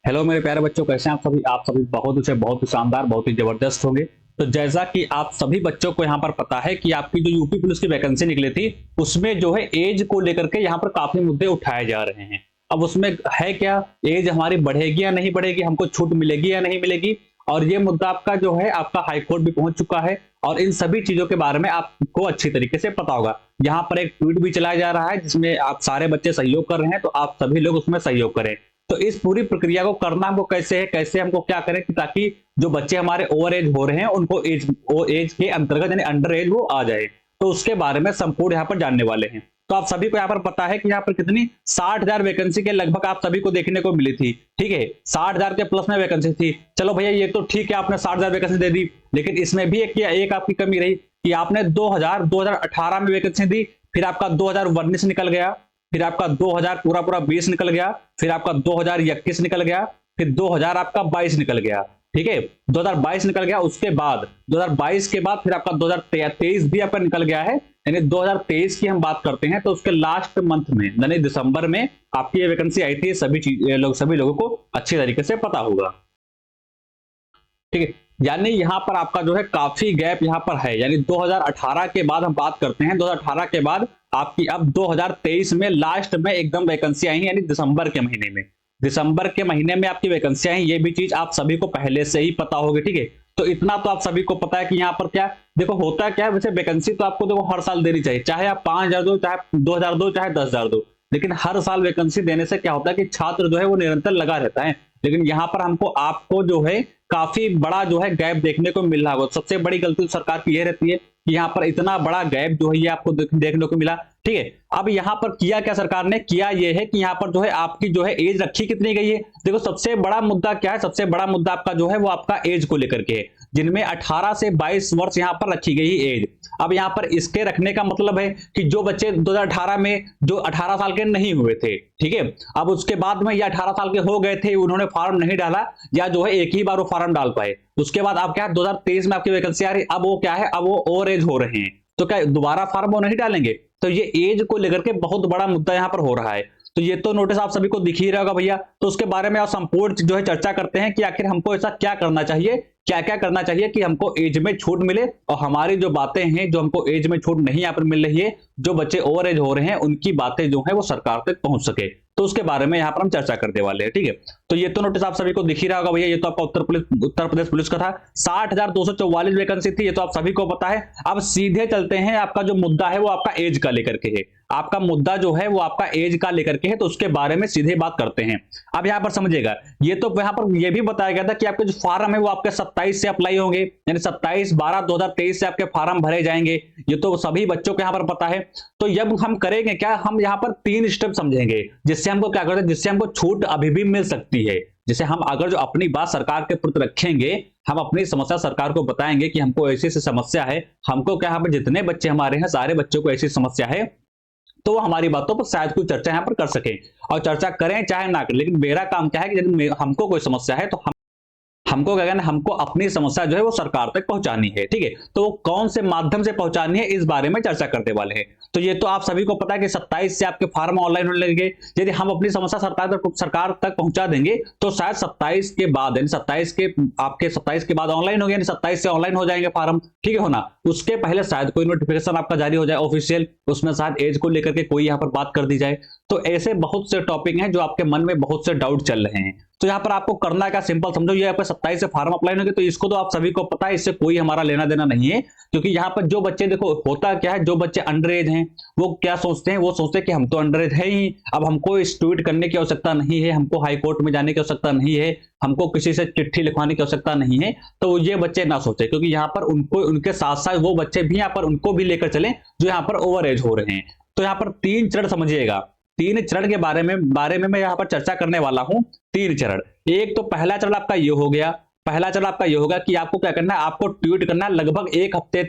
Hello मेरे प्यारे बच्चों, कैसे हैं आप सभी बहुत ही शानदार, बहुत ही जबरदस्त होंगे। तो जैसा कि आप सभी बच्चों को यहाँ पर पता है कि आपकी जो यूपी पुलिस की वैकेंसी निकली थी, उसमें जो है एज को लेकर के यहाँ पर काफी मुद्दे उठाए जा रहे हैं। अब उसमें है क्या, एज हमारी बढ़ेगी या नहीं बढ़ेगी, हमको छूट मिलेगी या नहीं मिलेगी। और ये मुद्दा आपका जो है आपका हाई कोर्ट भी पहुंच चुका है। और इन सभी चीजों के बारे में आपको अच्छी तरीके से पता होगा। यहाँ पर एक ट्वीट भी चलाया जा रहा है जिसमें आप सारे बच्चे सहयोग कर रहे हैं, तो आप सभी लोग उसमें सहयोग करें। तो इस पूरी प्रक्रिया को करना हमको कैसे है, कैसे हमको क्या करें कि ताकि जो बच्चे हमारे ओवर एज हो रहे हैं उनको एज के अंतर्गत यानी अंडर एज वो आ जाए। तो उसके बारे में संपूर्ण यहाँ पर जानने वाले हैं। तो आप सभी को यहाँ पर पता है कि यहाँ पर कितनी 60,000 वैकेंसी के लगभग आप सभी को देखने को मिली थी। ठीक है, 60,000 के प्लस में वैकेंसी थी। चलो भैया, ये तो ठीक है, आपने 60,000 वैकेंसी दे दी, लेकिन इसमें भी एक आपकी कमी रही कि आपने 2018 में वैकेंसी दी, फिर आपका 2019 निकल गया, फिर आपका 2000 पूरा पूरा 20 निकल गया, फिर आपका 2021 निकल गया, फिर 2000 आपका 22 निकल गया। ठीक है, 2022 निकल गया, उसके बाद 2022 के बाद फिर आपका 2023 भी आपका निकल गया है। यानी 2023 की हम बात करते हैं तो उसके लास्ट मंथ में यानी दिसंबर में आपकी ये वैकेंसी आई थी। सभी लोगों को अच्छी तरीके से पता होगा। ठीक है, यानी यहाँ पर आपका जो है काफी गैप यहाँ पर है। यानी 2018 के बाद हम बात करते हैं, 2018 के बाद आपकी अब 2023 में लास्ट में एकदम वैकेंसी आई है, यानी दिसंबर के महीने में आपकी वैकेंसी आई। ये भी चीज आप सभी को पहले से ही पता होगी। ठीक है, तो इतना तो आप सभी को पता है कि यहाँ पर क्या देखो होता है क्या है। वैसे वैकेंसी तो आपको देखो हर साल देनी चाहिए, चाहे आप 5,000 दो, चाहे 2,000 दो, चाहे 10,000 दो, लेकिन हर साल वैकेंसी देने से क्या होता है कि छात्र जो है वो निरंतर लगा रहता है। लेकिन यहाँ पर हमको आपको जो है काफी बड़ा जो है गैप देखने को मिल रहा होगा। सबसे बड़ी गलती तो सरकार की यह रहती है कि यहाँ पर इतना बड़ा गैप जो है ये आपको देखने को मिला। ठीक है, अब यहाँ पर किया क्या सरकार ने, किया ये है कि यहाँ पर जो है आपकी जो है एज रखी कितनी गई है। देखो सबसे बड़ा मुद्दा क्या है, सबसे बड़ा मुद्दा आपका जो है वो आपका एज को लेकर के है, जिनमें 18 से 22 वर्ष यहाँ पर रखी गई एज। अब यहाँ पर इसके रखने का मतलब है कि जो बच्चे 2018 में जो 18 साल के नहीं हुए थे, ठीक है, अब उसके बाद में ये 18 साल के हो गए थे, उन्होंने फॉर्म नहीं डाला या जो है एक ही बार वो फॉर्म डाल पाए, उसके बाद आप क्या 2023 में आपकी वैकेंसी आ रही, अब वो क्या है, अब वो ओवर एज हो रहे हैं, तो क्या दोबारा फॉर्म वो नहीं डालेंगे। तो ये एज को लेकर के बहुत बड़ा मुद्दा यहाँ पर हो रहा है। तो ये तो नोटिस आप सभी को दिख ही रहा होगा भैया। तो उसके बारे में आप संपूर्ण जो है चर्चा करते हैं कि आखिर हमको ऐसा क्या करना चाहिए, क्या क्या करना चाहिए कि हमको एज में छूट मिले, और हमारी जो बातें हैं जो हमको एज में छूट नहीं यहाँ पर मिल रही है, जो बच्चे ओवर एज हो रहे हैं उनकी बातें जो है वो सरकार तक पहुंच सके, तो उसके बारे में यहाँ पर हम चर्चा करने वाले हैं। ठीक है, तो ये तो नोटिस आप सभी को दिख ही रहा होगा भैया। ये तो आपका उत्तर प्रदेश पुलिस का था, 60,244 वैकेंसी थी, ये तो आप सभी को पता है। अब सीधे चलते हैं, आपका जो मुद्दा है वो आपका एज का लेकर के है, आपका मुद्दा जो है वो आपका एज का लेकर के है, तो उसके बारे में सीधे बात करते हैं। अब यहाँ पर समझिएगा, ये तो यहाँ पर ये भी बताया गया था कि आपके जो फार्म है वो आपके 27 से अप्लाई होंगे, यानी 27/12/2023 से आपके फार्म भरे जाएंगे। ये तो सभी बच्चों को यहाँ पर पता है। तो जब हम करेंगे क्या, हम यहाँ पर 3 स्टेप समझेंगे जिससे हमको क्या करते हैं, जिससे हमको छूट अभी भी मिल सकती है। जैसे हम अगर जो अपनी बात सरकार के प्रति रखेंगे, हम अपनी समस्या सरकार को बताएंगे कि हमको ऐसी ऐसी समस्या है, हमको क्या यहाँ पर जितने बच्चे हमारे हैं सारे बच्चों को ऐसी समस्या है, तो वो हमारी बातों पर शायद कोई चर्चा यहाँ पर कर सके, और चर्चा करें चाहे ना करें। लेकिन मेरा काम क्या है कि यदि हमको कोई समस्या है तो हमको क्या करना है, हमको अपनी समस्या जो है वो सरकार तक पहुंचानी है। ठीक है, तो वो कौन से माध्यम से पहुंचानी है इस बारे में चर्चा करने वाले हैं। तो ये तो आप सभी को पता है कि 27 से आपके फार्म ऑनलाइन होने लगेंगे। यदि हम अपनी समस्या सरकार तक पहुंचा देंगे तो शायद 27 के बाद, यानी 27 के बाद ऑनलाइन हो गया, यानी 27 से ऑनलाइन हो जाएंगे फार्म। ठीक है होना, उसके पहले शायद कोई नोटिफिकेशन आपका जारी हो जाए ऑफिशियल, उसमें शायद एज को लेकर के कोई यहाँ पर बात कर दी जाए। तो ऐसे बहुत से टॉपिक हैं जो आपके मन में बहुत से डाउट चल रहे हैं। तो यहाँ पर आपको करना क्या, सिंपल समझो, ये आपके 27 से फार्म अप्लाई होंगे, तो इसको तो आप सभी को पता है, इससे कोई हमारा लेना देना नहीं है। क्योंकि यहाँ पर जो बच्चे, देखो होता क्या है, जो बच्चे अंडर एज हैं वो क्या सोचते हैं, वो सोचते हैं कि हम तो अंडर एज है ही, अब हमको इस ट्वीट करने की आवश्यकता नहीं है, हमको हाई कोर्ट में जाने की आवश्यकता नहीं है, हमको किसी से चिट्ठी लिखवाने की आवश्यकता नहीं है। तो ये बच्चे ना सोचे, क्योंकि यहाँ पर उनको, उनके साथ साथ वो बच्चे भी यहाँ पर उनको भी लेकर चले जो यहाँ पर ओवर एज हो रहे हैं। तो यहाँ पर 3 चरण समझिएगा, 3 चरण के बारे में मैं यहाँ पर चर्चा करने वाला हूं। 3 चरण, एक तो पहला चरण आपका ये हो गया पहला चरण आपका ये होगा कि आपको क्या करना है, आपको ट्वीट करना है लगभग एक हफ्ते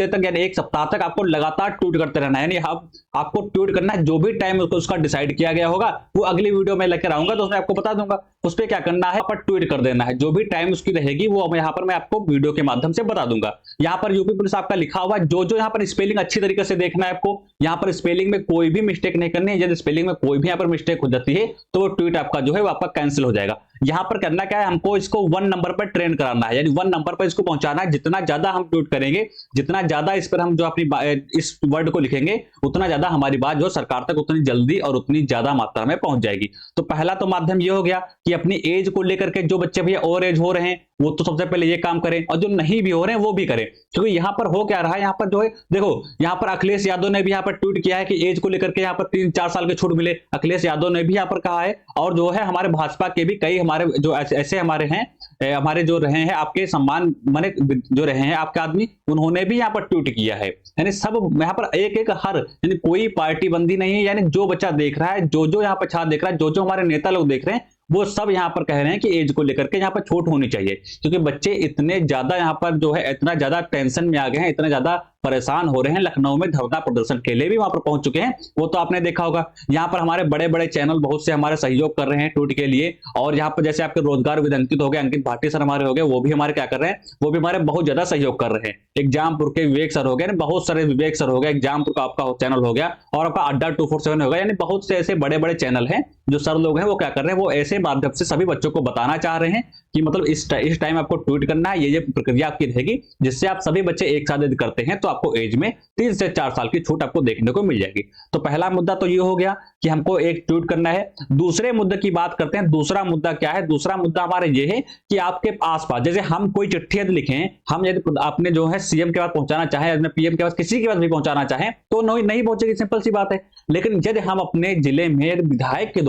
तक, यानी एक सप्ताह तक आपको लगातार ट्वीट करते रहना है। यानी आपको ट्वीट करना है, जो भी टाइम उसका डिसाइड किया गया होगा वो अगली वीडियो में लेकर आऊंगा तो उसमें आपको बता दूंगा। उस पर क्या करना है, पर ट्वीट कर देना है, जो भी टाइम उसकी रहेगी वो यहाँ पर मैं आपको वीडियो के माध्यम से बता दूंगा। यहाँ पर यूपी पुलिस आपका लिखा हुआ है, जो यहाँ पर स्पेलिंग अच्छी तरीके से देखना है आपको, यहाँ पर स्पेलिंग में कोई भी मिस्टेक नहीं करनी है। यदि स्पेलिंग में कोई भी यहाँ पर मिस्टेक हो जाती है तो वो ट्वीट आपका जो है वो आपका कैंसिल हो जाएगा। यहाँ पर करना क्या है, हमको इसको 1 नंबर पर ट्रेंड कराना है, यानी 1 नंबर पर इसको पहुंचाना है। जितना ज्यादा हम ट्वीट करेंगे, जितना ज्यादा इस पर हम जो अपनी इस वर्ड को लिखेंगे, उतना ज्यादा हमारी बात जो सरकार तक उतनी जल्दी और उतनी ज्यादा मात्रा में पहुंच जाएगी। तो पहला तो माध्यम ये हो गया कि अपनी एज को लेकर के जो बच्चे भैया ओवर एज हो रहे हैं वो तो सबसे पहले ये काम करें, और जो नहीं भी हो रहे हैं वो भी करें। क्योंकि यहाँ पर हो क्या रहा है, यहाँ पर जो है देखो, यहाँ पर अखिलेश यादव ने भी यहाँ पर ट्वीट किया है कि एज को लेकर के यहाँ पर 3-4 साल की छूट मिले। अखिलेश यादव ने भी यहाँ पर कहा है, और जो है हमारे भाजपा के भी कई हमारे जो ऐसे हमारे हैं, हमारे जो रहे हैं आपके सम्मान माने जो रहे हैं आपके आदमी, उन्होंने भी यहाँ पर ट्वीट किया है। यानी सब यहाँ पर एक एक हर, यानी कोई पार्टी बंदी नहीं है। यानी जो बच्चा देख रहा है, जो यहाँ पर छात्र देख रहा है, जो हमारे नेता लोग देख रहे हैं, वो सब यहाँ पर कह रहे हैं कि एज को लेकर के यहाँ पर छूट होनी चाहिए। क्योंकि बच्चे इतने ज्यादा यहाँ पर जो है इतना ज्यादा टेंशन में आ गए हैं, इतना ज्यादा परेशान हो रहे हैं, लखनऊ में धरना प्रदर्शन के लिए भी वहां पर पहुंच चुके हैं। वो तो आपने देखा होगा। यहाँ पर हमारे बड़े बड़े चैनल बहुत से हमारे सहयोग कर रहे हैं ट्वीट के लिए, और यहाँ पर जैसे आपके रोजगार विद अंकित हो गए, अंकित भाटी सर हमारे हो गए, वो भी हमारे क्या कर रहे हैं, वो भी हमारे बहुत ज्यादा सहयोग कर रहे हैं। एग्जामपुर के विवेक सर हो गए, बहुत सारे विवेक सर हो गए, एग्जामपुर का आपका चैनल हो गया, और आपका अड्डा 247 हो गया। यानी बहुत से ऐसे बड़े बड़े चैनल हैं जो सर लोग हैं, वो क्या कर रहे हैं, वो ऐसे माध्यम से सभी बच्चों को बताना चाह रहे हैं कि मतलब इस टाइम आपको ट्वीट करना है, ये प्रक्रिया आपकी रहेगी, जिससे आप सभी बच्चे एक साथ यदि करते हैं तो आपको एज में 3 से 4 साल की छूट आपको देखने को मिल जाएगी। तो पहला मुद्दा तो ये हो गया कि हमको एक ट्वीट करना है। दूसरे मुद्दे की बात करते हैं। दूसरा मुद्दा क्या है, दूसरा मुद्दा हमारा ये है कि आपके आसपास जैसे हम कोई चिट्ठी यदि लिखें, हम यदि आपने जो है सीएम के पास पहुंचाना चाहे, पीएम के पास, किसी के पास भी पहुंचाना चाहे तो नहीं पहुंचेगी, सिंपल सी बात है। लेकिन यदि हम अपने जिले में विधायक के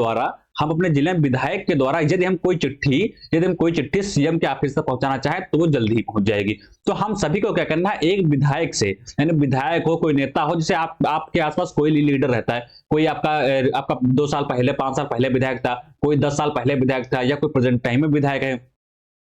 द्वारा, यदि हम कोई चिट्ठी सीएम के ऑफिस तक पहुंचाना चाहे तो वो जल्दी ही पहुंच जाएगी। तो हम सभी को क्या करना है, एक विधायक से, यानी विधायक हो, कोई नेता हो, जैसे आपके आसपास कोई लीडर रहता है, कोई आपका 2 साल पहले, 5 साल पहले विधायक था, कोई 10 साल पहले विधायक था, या कोई प्रेजेंट टाइम में विधायक है,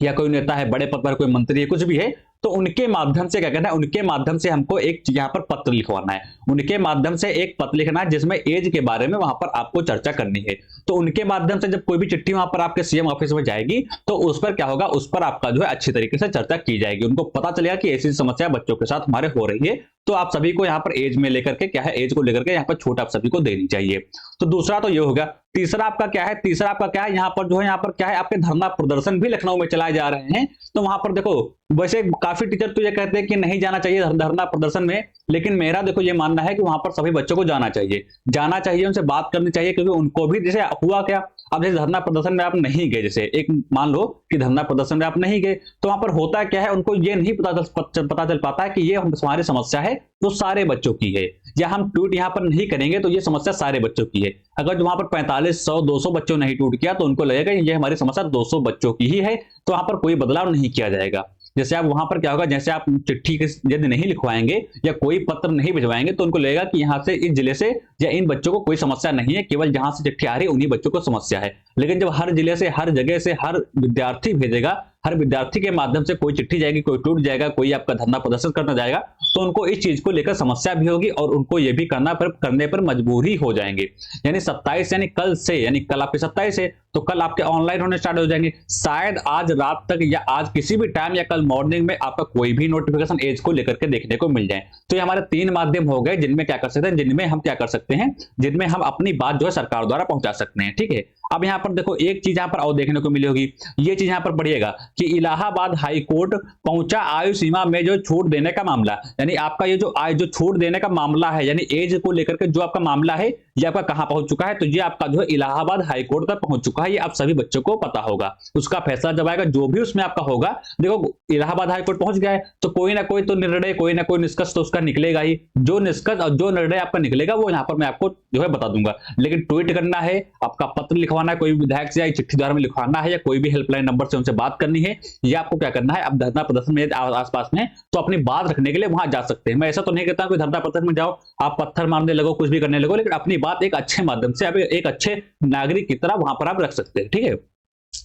या कोई नेता है बड़े पद पर, कोई मंत्री है, कुछ भी है, तो उनके माध्यम से क्या करना है, उनके माध्यम से हमको एक यहाँ पर पत्र लिखवाना है। उनके माध्यम से एक पत्र लिखना है जिसमें एज के बारे में वहां पर आपको चर्चा करनी है। तो उनके माध्यम से जब कोई भी चिट्ठी वहां पर आपके सीएम ऑफिस में जाएगी तो उस पर क्या होगा, उस पर आपका जो है अच्छी तरीके से चर्चा की जाएगी। उनको पता चलेगा कि ऐसी समस्या बच्चों के साथ हमारे हो रही है, तो आप सभी को यहाँ पर एज में लेकर के क्या है, एज को लेकर के यहाँ पर छूट आप सभी को देनी चाहिए। तो दूसरा तो ये होगा। तीसरा आपका क्या है, यहाँ पर जो है, यहाँ पर क्या है, आपके धरना प्रदर्शन भी लखनऊ में चलाए जा रहे हैं। तो वहां पर देखो, वैसे काफी टीचर तो ये कहते हैं कि नहीं जाना चाहिए धरना प्रदर्शन में, लेकिन मेरा देखो ये मानना है कि वहां पर सभी बच्चों को जाना चाहिए, उनसे बात करनी चाहिए। क्योंकि उनको भी, जैसे हुआ क्या, अब जैसे धरना प्रदर्शन में आप नहीं गए, जैसे एक मान लो कि धरना प्रदर्शन में आप नहीं गए, तो वहां पर होता क्या है, उनको ये नहीं पता चल पाता है कि ये हमारी समस्या है वो सारे बच्चों की है, या हम ट्वीट यहाँ पर नहीं करेंगे तो ये समस्या सारे बच्चों की है। अगर वहां पर 45, 100, 200 बच्चों नहीं ट्वीट किया तो उनको लगेगा ये हमारी समस्या 200 बच्चों की ही है, तो वहां पर कोई बदलाव नहीं किया जाएगा। जैसे आप वहां पर क्या होगा, जैसे आप चिट्ठी यदि नहीं लिखवाएंगे या कोई पत्र नहीं भिजवाएंगे तो उनको लगेगा कि यहाँ से, इस जिले से या इन बच्चों को कोई समस्या नहीं है, केवल जहां से चिट्ठी आ रही है उन्हीं बच्चों को समस्या है। लेकिन जब हर जिले से, हर जगह से हर विद्यार्थी भेजेगा, हर विद्यार्थी के माध्यम से कोई चिट्ठी जाएगी, कोई टूट जाएगा, कोई आपका धरना प्रदर्शन करना जाएगा, तो उनको इस चीज को लेकर समस्या भी होगी और उनको ये भी करने पर मजबूर ही हो जाएंगे। यानी 27, यानी कल से, यानी कल आपके 27 है तो कल आपके ऑनलाइन होने स्टार्ट हो जाएंगे। शायद आज रात तक या आज किसी भी टाइम या कल मॉर्निंग में आपका कोई भी नोटिफिकेशन एज को लेकर के देखने को मिल जाए। तो ये हमारे 3 माध्यम हो गए जिनमें क्या कर सकते हैं, जिनमें हम अपनी बात जो है सरकार द्वारा पहुंचा सकते हैं। ठीक है, अब यहाँ पर देखो एक चीज यहाँ पर और देखने को मिली होगी, ये चीज यहाँ पर बढ़िएगा कि इलाहाबाद हाई कोर्ट पहुंचा आयु सीमा में जो छूट देने का मामला, यानी आपका ये जो छूट देने का मामला है, यानी एज को लेकर के जो आपका मामला है, ये आपका कहां पहुंच चुका है, तो ये आपका जो है इलाहाबाद हाई कोर्ट तक पहुंच चुका है। ये आप सभी बच्चों को पता होगा। उसका फैसला जब आएगा, जो भी उसमें आपका होगा, देखो इलाहाबाद हाई कोर्ट पहुंच गया है तो कोई ना कोई तो निर्णय, कोई ना कोई निष्कर्ष तो उसका निकलेगा ही। जो निष्कर्ष और जो निर्णय आपका निकलेगा वो यहाँ पर मैं आपको जो है बता दूंगा। लेकिन ट्वीट करना है, आपका पत्र लिखवाना है, कोई विधायक से या चिट्ठी द्वारा में लिखवाना है, या कोई भी हेल्पलाइन नंबर से उनसे बात करनी है, या आपको क्या करना है, अब धरना प्रदर्शन में आसपास में तो अपनी बात रखने के लिए वहां जा सकते हैं। मैं ऐसा तो नहीं कहता कोई धरना प्रदर्शन में जाओ, आप पत्थर मारने लगो, कुछ भी करने लगो, लेकिन अपनी बात एक अच्छे माध्यम से, एक अच्छे नागरिक की तरह वहां पर आप रख सकते हैं। ठीक है।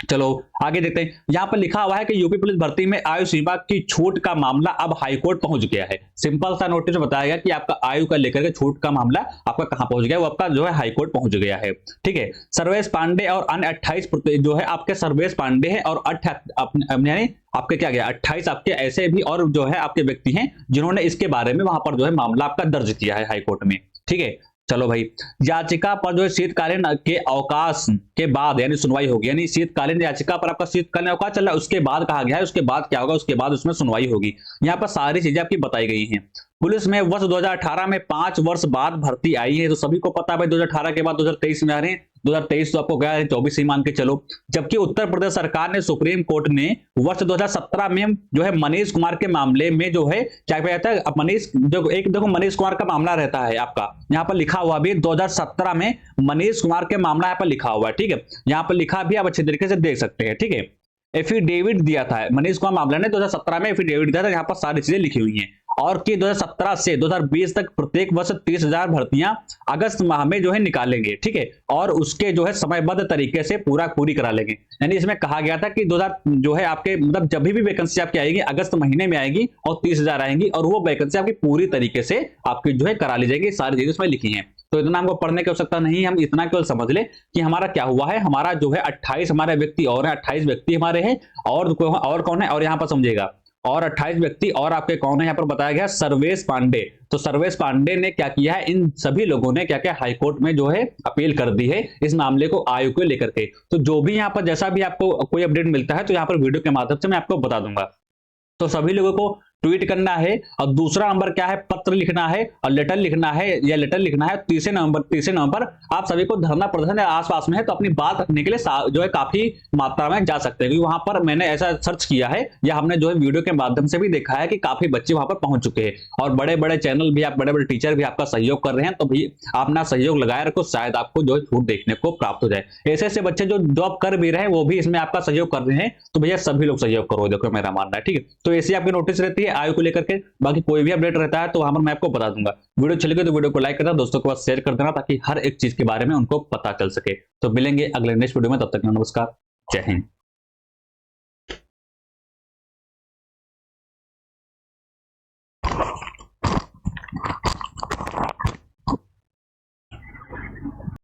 चलो आगे देखते हैं। यहां पर लिखा हुआ है कि यूपी पुलिस भर्ती में आयु सीमा की छूट का मामला अब हाईकोर्ट पहुंच गया है। सिंपल सा नोटिस में बताया गया कि आपका आयु का लेकर के छूट का मामला आपका कहां पहुंच गया, वो आपका जो है हाईकोर्ट पहुंच गया है। ठीक है, सर्वेश पांडे और अन्य 28 जो है आपके सर्वेश पांडे हैं और यानी आपके क्या गया 28 आपके ऐसे भी और जो है आपके व्यक्ति हैं जिन्होंने इसके बारे में वहां पर जो है मामला आपका दर्ज किया है हाईकोर्ट में। ठीक है, चलो भाई, याचिका पर जो है शीतकालीन के अवकाश के बाद यानी सुनवाई होगी, यानी शीतकालीन याचिका पर आपका शीतकालीन अवकाश चल रहा है, उसके बाद कहा गया है उसके बाद क्या होगा, उसके बाद उसमें सुनवाई होगी। यहाँ पर सारी चीजें आपकी बताई गई हैं। पुलिस में वर्ष 2018 में 5 वर्ष बाद भर्ती आई है, तो सभी को पता है भाई 2018 के बाद 2023 में आ रहे हैं, 2023 तो आपको गया है 24 ही मान के चलो। जबकि उत्तर प्रदेश सरकार ने सुप्रीम कोर्ट ने वर्ष 2017 में जो है मनीष कुमार के मामले में जो है क्या किया जाता है, मनीष जो एक देखो मनीष कुमार का मामला रहता है आपका, यहाँ पर लिखा हुआ भी 2017 में मनीष कुमार के मामला यहाँ पर लिखा हुआ है। ठीक है, यहाँ पर लिखा भी आप अच्छे तरीके से देख सकते हैं। ठीक है, एफिडेविट दिया था मनीष कुमार मामला ने 2017 में एफिडेविट दिया था, यहाँ पर सारी चीजें लिखी हुई हैं। और कि 2017 से 2020 तक प्रत्येक वर्ष 30,000 भर्तियां अगस्त माह में जो है निकालेंगे। ठीक है, और उसके जो है समयबद्ध तरीके से पूरी करा लेंगे। यानी इसमें कहा गया था कि 2000 जो है आपके मतलब जब भी वैकेंसी आपकी आएगी अगस्त महीने में आएगी और 30,000 आएंगी और वो वैकेंसी आपकी पूरी तरीके से आपकी जो है करा ली जाएगी। सारी चीजें उसमें लिखी हैं, तो इतना हमको पढ़ने की आवश्यकता नहीं है, हम इतना केवल समझ ले कि हमारा क्या हुआ है। हमारा जो है 28 हमारे व्यक्ति और है, 28 व्यक्ति हमारे हैं और कौन है, और यहाँ पर समझिएगा और 28 व्यक्ति और आपके कौन है, यहाँ पर बताया गया सर्वेश पांडे। तो सर्वेश पांडे ने क्या किया है, इन सभी लोगों ने क्या क्या हाईकोर्ट में जो है अपील कर दी है इस मामले को आयु को लेकर के। तो जो भी यहाँ पर जैसा भी आपको कोई अपडेट मिलता है तो यहाँ पर वीडियो के माध्यम से मैं आपको बता दूंगा। तो सभी लोगों को ट्वीट करना है और दूसरा नंबर क्या है, पत्र लिखना है और लेटर लिखना है या लेटर लिखना है। तीसरे नंबर आप सभी को धरना प्रदर्शन आसपास में है तो अपनी बात रखने के लिए जो है काफी मात्रा में जा सकते हैं, क्योंकि वहां पर मैंने ऐसा सर्च किया है या हमने जो है वीडियो के माध्यम से भी देखा है कि काफी बच्चे वहां पर पहुंच चुके हैं और बड़े बड़े चैनल भी, आप बड़े बड़े टीचर भी आपका सहयोग कर रहे हैं। तो भी आप अपना सहयोग लगाए रखो, शायद आपको जो है छूट देखने को प्राप्त हो जाए। ऐसे ऐसे बच्चे जो जॉब कर भी रहे हैं वो भी इसमें आपका सहयोग कर रहे हैं, तो भैया सभी लोग सहयोग करो, देखो मेरा मानना है। ठीक है, तो ऐसी आपकी नोटिस रहती है आयु को लेकर के। बाकी कोई भी अपडेट रहता है तो वहां पर मैं आपको बता दूंगा। वीडियो अच्छी लगे तो वीडियो को लाइक करना, दोस्तों के पास शेयर कर देना ताकि हर एक चीज के बारे में उनको पता चल सके। तो मिलेंगे अगले नेक्स्ट वीडियो में, तब तक नमस्कार, जय हिंद।